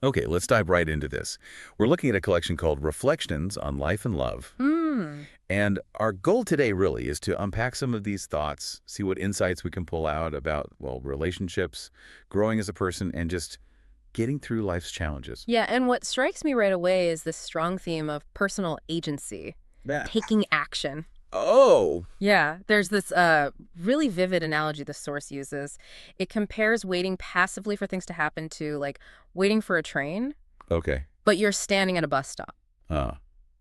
Okay, let's dive right into this. We're looking at a collection called Reflections on Life and Love. Hmm. And our goal today really is to unpack some of these thoughts, see what insights we can pull out about, well, relationships, growing as a person, and just getting through life's challenges. Yeah, and what strikes me right away is this strong theme of personal agency, Yeah. taking action. Oh, Yeah, there's this really vivid analogy the source uses. It compares waiting passively for things to happen to like waiting for a train, okay. but you're standing at a bus stop. Ah,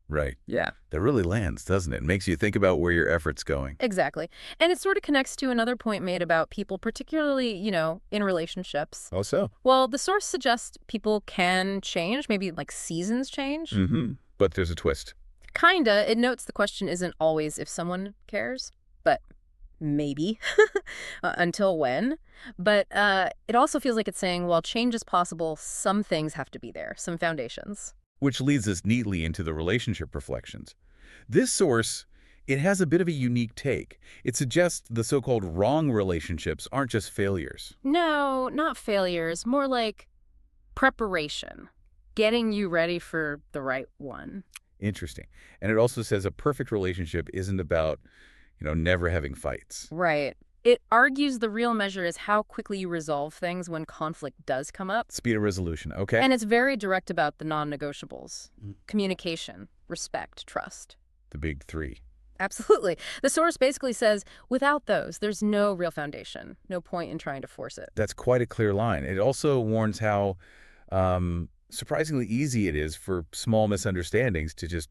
right. Yeah. That really lands, doesn't it? Makes you think about where your effort's going. Exactly. And it sort of connects to another point made about people, particularly, in relationships. Oh, so? Well, the source suggests people can change, maybe like seasons change. Mm-hmm. But there's a twist. Kinda. It notes the question isn't always if someone cares, but maybe. Until when? But it also feels like it's saying, while change is possible, some things have to be there, some foundations. Which leads us neatly into the relationship reflections. This source, it has a bit of a unique take. It suggests the so-called wrong relationships aren't just failures. No, not failures, more like preparation, getting you ready for the right one. Interesting. And it also says a perfect relationship isn't about, never having fights. Right. It argues the real measure is how quickly you resolve things when conflict does come up. Speed of resolution, okay? And it's very direct about the non-negotiables. Mm. Communication, respect, trust. The big three. Absolutely. The source basically says, without those, there's no real foundation, no point in trying to force it. That's quite a clear line. It also warns how surprisingly easy it is for small misunderstandings to just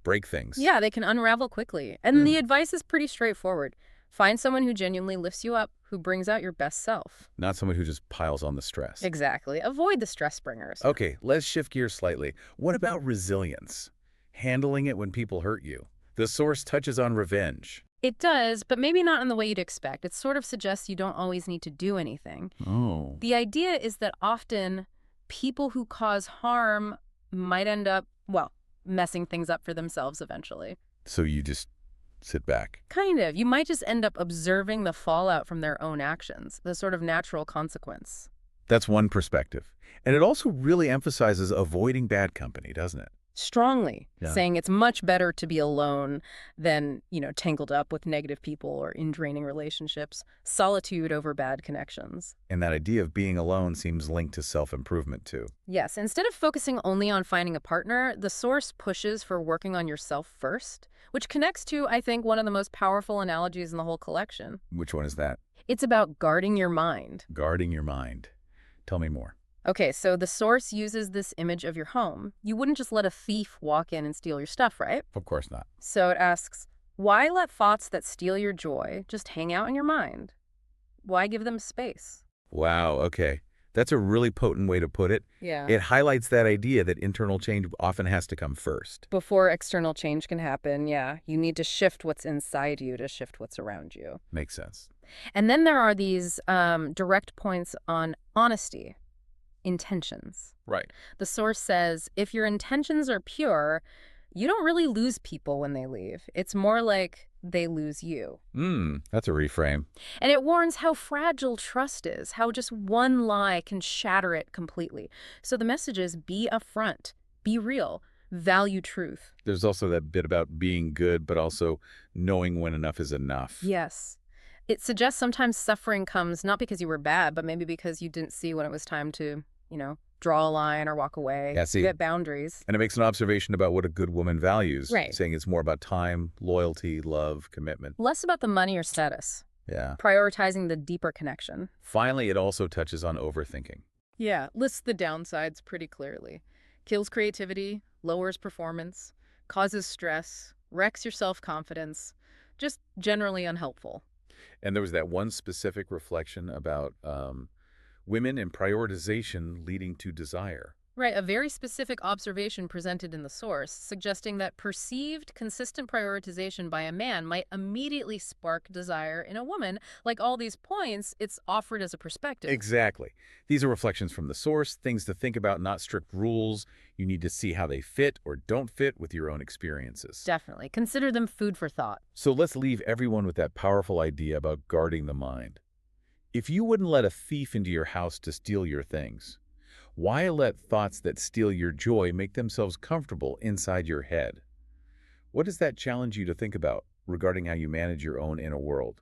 break things. Yeah, they can unravel quickly. And the advice is pretty straightforward. Find someone who genuinely lifts you up, who brings out your best self. Not someone who just piles on the stress. Exactly. Avoid the stress bringers. Okay, let's shift gears slightly. What about resilience? Handling it when people hurt you. The source touches on revenge. It does, but maybe not in the way you'd expect. It sort of suggests you don't always need to do anything. Oh. The idea is that often people who cause harm might end up, well, messing things up for themselves eventually. So you just sit back. Kind of. You might just end up observing the fallout from their own actions, the sort of natural consequence. That's one perspective. And it also really emphasizes avoiding bad company, doesn't it? Strongly, Yeah. saying it's much better to be alone than, tangled up with negative people or in draining relationships. Solitude over bad connections. And that idea of being alone seems linked to self-improvement too. Yes, instead of focusing only on finding a partner, the source pushes for working on yourself first, which connects to, I think, one of the most powerful analogies in the whole collection. Which one is that? It's about guarding your mind. Guarding your mind. Tell me more. Okay, so the source uses this image of your home. You wouldn't just let a thief walk in and steal your stuff, right? Of course not. So it asks, why let thoughts that steal your joy just hang out in your mind? Why give them space? Wow, okay. That's a really potent way to put it. Yeah. It highlights that idea that internal change often has to come first. Before external change can happen, yeah, you need to shift what's inside you to shift what's around you. Makes sense. And then there are these direct points on honesty, intentions. Right. The source says, if your intentions are pure, you don't really lose people when they leave. It's more like they lose you. That's a reframe. And it warns how fragile trust is, how just one lie can shatter it completely. So the message is be upfront, be real, value truth. There's also that bit about being good, but also knowing when enough is enough. Yes. It suggests sometimes suffering comes not because you were bad, but maybe because you didn't see when it was time to, draw a line or walk away. Yeah, see. You get boundaries. And it makes an observation about what a good woman values. Right. Saying it's more about time, loyalty, love, commitment. Less about the money or status. Yeah. Prioritizing the deeper connection. Finally, it also touches on overthinking. Yeah, lists the downsides pretty clearly. Kills creativity, lowers performance, causes stress, wrecks your self-confidence. Just generally unhelpful. And there was that one specific reflection about women and prioritization leading to desire. Right, a very specific observation presented in the source, suggesting that perceived consistent prioritization by a man might immediately spark desire in a woman. Like all these points, it's offered as a perspective. Exactly. These are reflections from the source, things to think about, not strict rules. You need to see how they fit or don't fit with your own experiences. Definitely. Consider them food for thought. So let's leave everyone with that powerful idea about guarding the mind. If you wouldn't let a thief into your house to steal your things, Why let thoughts that steal your joy make themselves comfortable inside your head? What does that challenge you to think about regarding how you manage your own inner world?